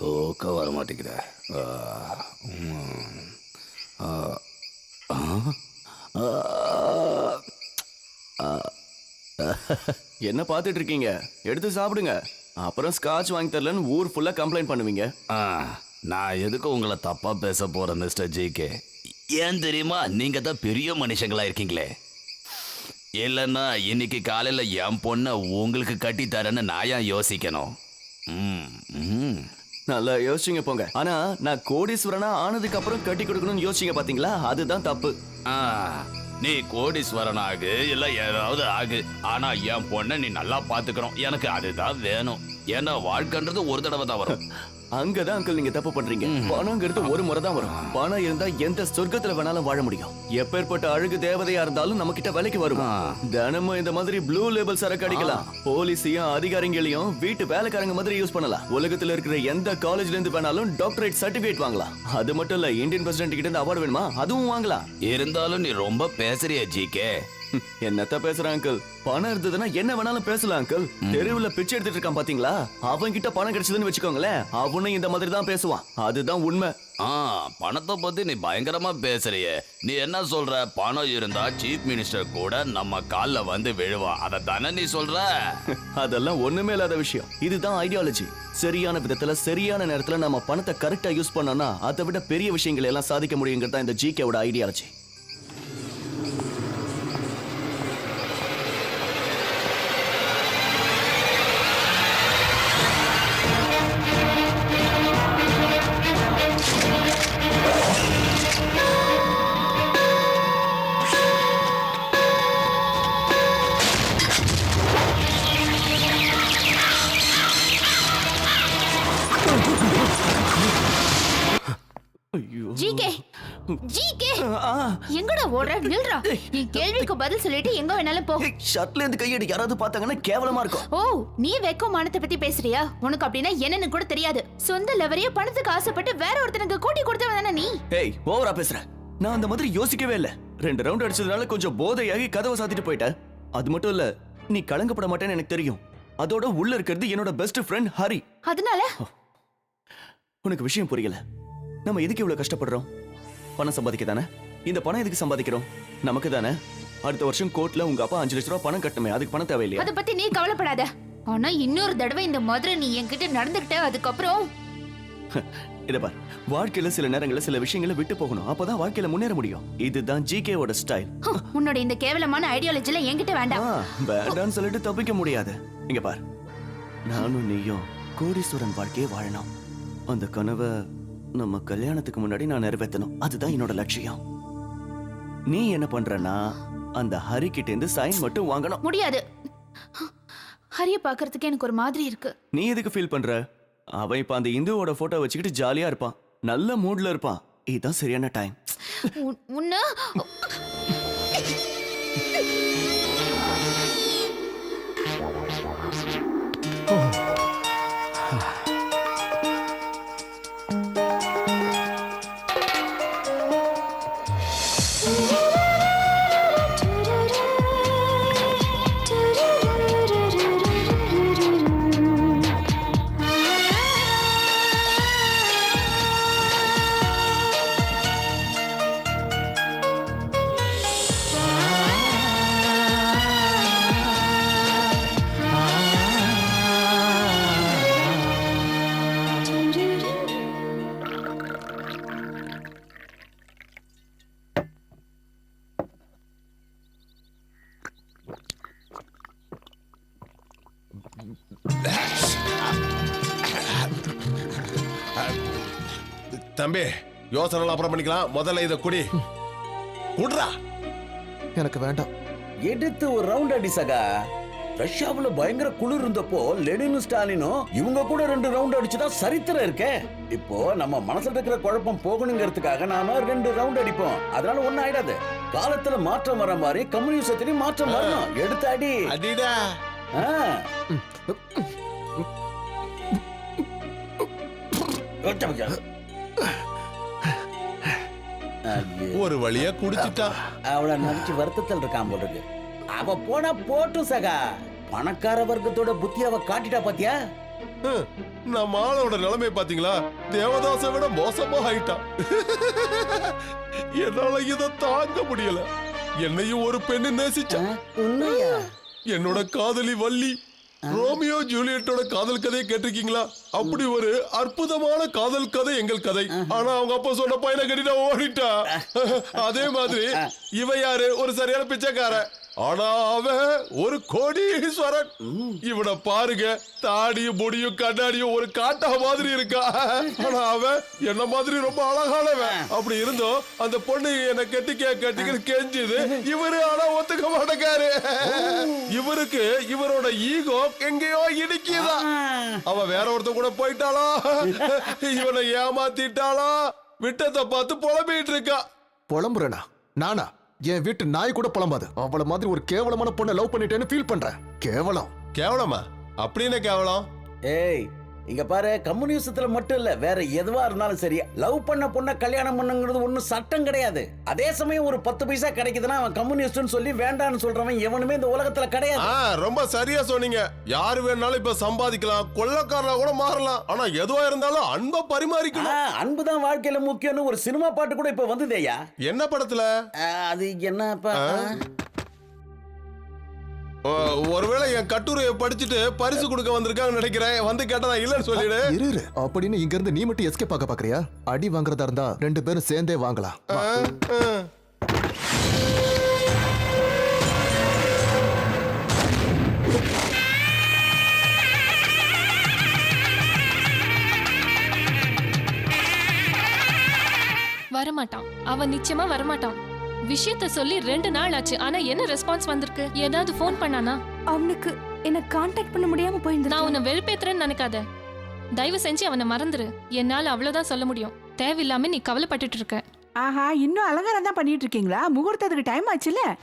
தூக்கம் வர மாட்டேங்குதே. என்ன பார்த்துட்டு இருக்கீங்க? எடுத்து சாப்பிடுங்க. அப்புறம் ஸ்காட்ச் வாங்கி தரலன்னு ஊர் ஃபுல்லா கம்ப்ளைண்ட் பண்ணுவீங்க. நான் எதுக்கு உங்களை தப்பா பேச போறேன் மிஸ்டர் ஜிகே. ஏன் தெரியுமா, நீங்க தான் பெரிய மனுஷங்களா இருக்கீங்களே. இல்லைன்னா இன்னைக்கு காலையில என் பொண்ணை உங்களுக்கு கட்டி தரேன்னு நான் ஏன் யோசிக்கணும்? நல்லா யோசிச்சுங்க போங்க. ஆனா நான் கோடீஸ்வரனா ஆனதுக்கு அப்புறம் கட்டி கொடுக்கணும்னு யோசிச்சீங்க பாத்தீங்களா? அதுதான் தப்பு. நீ கோடீஸ்வரன் ஆகு இல்ல ஏதாவது ஆகு, ஆனா என் பொண்ணை நீ நல்லா பாத்துக்கணும். எனக்கு அதுதான் வேணும். ஏன்னா வாழ்க்கைன்றது ஒரு தடவை தான் வரும். அங்கதான் அங்கிள் நீங்க தப்பு பண்றீங்க. பணங்கிறது ஒரு முறை தான் வரும். பணம் இருந்தா எந்த சொர்க்கத்துல வேணாலும் வாழ முடியும். எப்பேற்பட்ட அழகு தேவதையா இருந்தாலும் நம்ம கிட்ட வேலைக்கு வரும். தினமும் இந்த மாதிரி ப்ளூ லேபிள் சரக்கு அடிக்கலாம். போலீஸையும் அதிகாரிகளையும் வீட்டு வேலைக்காரங்க மாதிரி யூஸ் பண்ணலாம். உலகத்துல இருக்கிற எந்த காலேஜ்ல இருந்து வேணாலும் டாக்டரேட் சர்டிபிகேட் வாங்கலாம். அது மட்டும் இல்ல, இந்தியன் பிரசிடென்ட் கிட்ட இருந்து அவார்டு வேணுமா அதுவும் வாங்கலாம். இருந்தாலும் நீ ரொம்ப பேசுறிய ஜிகே. என்னத்த பேசுற அங்கிள்? பணம் இருந்ததுன்னா என்ன வேணாலும் பேசலாம் அங்கிள். தெருவுல பிச்சை எடுத்துட்டு இருக்கான் பாத்தீங்களா? அவன் கிட்ட பணம் கிடைச்சதுன்னு வச்சுக்கோங்களேன், அவனும் இந்த மாதிரி தான் பேசுவான். அதுதான் உண்மை. பணத்தை பத்தி நீ பயங்கரமா பேசுறிய. நீ என்ன சொல்ற? பணம் இருந்தா சீஃப் மினிஸ்டர் கூட நம்ம கால்ல வந்து விழுவான். அதை தானே நீ சொல்ற? அதெல்லாம் ஒண்ணுமே இல்லாத விஷயம். இதுதான் ஐடியாலஜி. சரியான விதத்துல சரியான நேரத்துல நம்ம பணத்தை கரெக்டா யூஸ் பண்ணோம்னா அதை விட பெரிய விஷயங்களை எல்லாம் சாதிக்க முடியுங்கிறது இந்த ஜிகேவோட ஐடியாலஜி. ஜிகே ஜிகே எங்கடா ஓடுற? நில்றா. நீ கேள்விக்கு பதில் சொல்லிட்டு எங்க வேணாலும் போ. ஷர்ட்ல இருந்து கையடி யாராவது பார்த்தாங்கன்னா கேவலமா இருக்கும். ஓ, நீ வெக்கம் மானத்தை பத்தி பேசுறியா? உனக்கு அப்படின்னா என்னன்னு கூட தெரியாது. சொந்த லவரைய பணத்துக்கு ஆசைப்பட்டு வேற ஒருத்தனுக்கு கூட்டி கொடுத்தவன் நீ. ஏய், ஓவரா பேசுற. நான் அந்த மாதிரி யோசிக்கவே இல்ல. 2 ரவுண்ட் அடிச்சதுனால கொஞ்சம் போதையாகி கதவை சாத்திட்டு போயிட்ட. அது மட்டும் இல்ல, நீ கலங்கப்பட மாட்டேன்னு எனக்கு தெரியும். அதோட உள்ள இருக்கிறது என்னோட பெஸ்ட் ஃப்ரெண்ட் ஹரி. அதனால உனக்கு விஷயம் புரியல. நம்ம எதுக்கு இவ்வளவு கஷ்டப்படுறோம்? பணம் சம்பாதிக்க தானே. இந்த பணம் எதுக்கு சம்பாதிக்கிறோம்? நமக்கு தானே. அடுத்த வருஷம் கோர்ட்ல உங்க அப்பா 5 லட்சம் ரூபாய் பணம் கட்டணுமே, அதுக்கு பணம் தேவையில்லையா? அத பத்தி நீ கவலைப்படாத. ஆனா இன்னொரு தடவை இந்த மாதிரி நீ என்கிட்ட நடந்துக்கிட்ட அதுக்கப்புறம் இத பார், வாழ்க்கையில சில நேரங்கள்ல சில விஷயங்களை விட்டு போகணும். அப்பதான் வாழ்க்கையில முன்னேற முடியும். இதுதான் ஜிகேவோட ஸ்டைல். உன்னோட இந்த கேவலமான ஐடியாலஜில என்கிட்ட வேண்டாம். வேண்டான்னு சொல்லிட்டு தப்பிக்க முடியாது. இங்க பார், நானும் நீயும் கோடீஸ்வரன் வாழ்க்கையை வாழணும். அந்த கனவை நம்ம கல்யாணத்துக்கு முன்னாடி நான் நிறைவேற்றணும். அதுதான் என்னோட லட்சியம். நீ என்ன பண்றனா, அந்த ஹரி கிட்ட இருந்து சைன் மட்டும் வாங்கணும். முடியாது. ஹரிய பாக்குறதுக்கு எனக்கு ஒரு மாதிரி இருக்கு. நீ எதுக்கு ஃபீல் பண்ற? அவன் இப்ப அந்த இந்துவோட போட்டோ வச்சுக்கிட்டு ஜாலியா இருப்பான், நல்ல மூட்ல இருப்பான். இதுதான் சரியான டைம். உன்ன தம்பி, யோசனை அப்புறம் பண்ணிக்கலாம். முதல்ல இத குடி. குடுறா. எனக்கு வேண்டாம். எடுத்து ஒரு ரவுண்ட் அடி சகா. ரஷ்யாவுல பயங்கர குளிர் இருந்தப்போ லெனினும் ஸ்டாலினும் இவங்க கூட 2 ரவுண்ட் அடிச்சுதான் சரித்திரம் இருக்கே. இப்போ நம்ம மனசுல இருக்கிற குழப்பம் போகணுங்கிறதுக்காக நாம 2 ரவுண்ட் அடிப்போம். அதனால ஒண்ணும் ஆயிடாது. காலத்துல மாற்றம் வர மாதிரி கம்யூனிசத்திலையும் மாற்றம் வரணும். எடுத்து அடி. அடிடா. ஒரு வழியா குடிச்சிட்டா. அவளை நினைச்சு வருத்தத்தில் இருக்கான் போட்டுருக்கு. அவ போனா போட்டும் சகா. பணக்கார வர்க்கத்தோட புத்தி அவ காட்டிட்டா பாத்தியா? நம்ம ஆளோட நிலைமை பாத்தீங்களா? தேவதாசை விட மோசமா ஆயிட்டான். என்னால இத தாங்க முடியல. என்னையும் ஒரு பெண்ணு நேசிச்சா. உண்மையா? என்னோட காதலி வள்ளி. ரோமியோ ஜூலியட்டோட காதல் கதையை கேட்டிருக்கீங்களா? அப்படி ஒரு அற்புதமான காதல் கதை எங்கள் கதை. ஆனா அவங்க அப்பா சொன்ன பையனை கட்டிட்டு ஓடிட்டா. அதே மாதிரி இவ யாரு? ஒரு சரியான பிச்சைக்காரன். ஆனா அவன் ஒரு கோடீஸ்வரன். இவனை பாருங்க, தாடியும் முடியும் கண்ணாடியும் ஒரு காட்டா மாதிரி இருக்கா. ஆனா அவன் என்ன மாதிரி ரொம்ப அழகானவன். அப்படி இருந்தோம் அந்த பொண்ணு என்ன கெட்டிக்க கெஞ்சுது. இவரு ஆனா ஒத்துக்க மாட்டேங்காரு. இவருக்கு இவரோட ஈகோ எங்கேயோ இடிக்குதா. அவ வேற ஒருத்த கூட போயிட்டாளா, இவனை ஏமாத்திட்டாளா, விட்டத்தை பார்த்து புலம்பிட்டு இருக்கா. புலம்புறேனா? நானா? என் வீட்டு நாய் கூட புலம்பாது. அவள மாதிரி ஒரு கேவலமான பொண்ணை லவ் பண்ணிட்டேன்னு ஃபீல் பண்றேன். கேவலம். கேவலமா? அப்படின்னு கேவலம்? ஏய், இங்க பாரு, கம்யூனிசத்துல மட்டும் இல்ல, வேற எதுவா இருந்தாலும் சரி, லவ் பண்ண பொண்ண கல்யாணம் பண்ணுங்கிறது ஒண்ணும் சட்டம் கிடையாது. அதே சமயம் ஒரு 10 பைசா கிடைக்குதுன்னா அவன் கம்யூனிஸ்ட்னு சொல்லி வேண்டான்னு சொல்றவன் எவனுமே இந்த உலகத்துல கிடையாது. ரொம்ப சரியா சொன்னீங்க. யாரு வேணாலும் இப்ப சம்பாதிக்கலாம், கொள்ளக்காரனா கூட மாறலாம். ஆனா எதுவா இருந்தாலும் அன்பை பரிமாறிக்கணும். அன்புதான் வாழ்க்கையில முக்கியம்னு ஒரு சினிமா பாட்டு கூட இப்ப வந்ததேயா. என்ன படத்துல? அது என்னப்பா? ஒருவேளை என் கட்டுரையை படிச்சுட்டு பரிசு கொடுக்க வந்திருக்காங்க நினைக்கிறேன். வந்து கேட்டா இல்லன்னு சொல்லிடு. இரு அப்படின்னு இங்க இருந்து நீ மட்டும் எஸ்கேப் ஆக பாக்குறியா? அடி வாங்குறதா இருந்தா 2 பேரும் சேர்ந்தே வாங்கலாம். வரமாட்டான். அவன் நிச்சயமா வரமாட்டான். விஷயத்த சொல்லி 2 நாள் ஆச்சு. ஆனா என்ன ரெஸ்பான்ஸ் வந்திருக்கு? ஏதாவது ஃபோன் பண்ணானா? அவனுக்கு என்ன காண்டாக்ட் பண்ண முடியாம போயிருந்தா. நான் உன்னை வெறுப்பேத்துறேன்னு நினைக்காத. தயவு செஞ்சு அவனை மறந்துரு. என்னால அவ்வளவுதான் சொல்ல முடியும். தேவையில்லாம நீ கவலைப்பட்டுட்டு இருக்க. ஆஹா, இன்னும் அலங்காரம் தான் பண்ணிட்டு இருக்கீங்களா? முகூர்த்தத்துக்கு டைம் ஆச்சுல.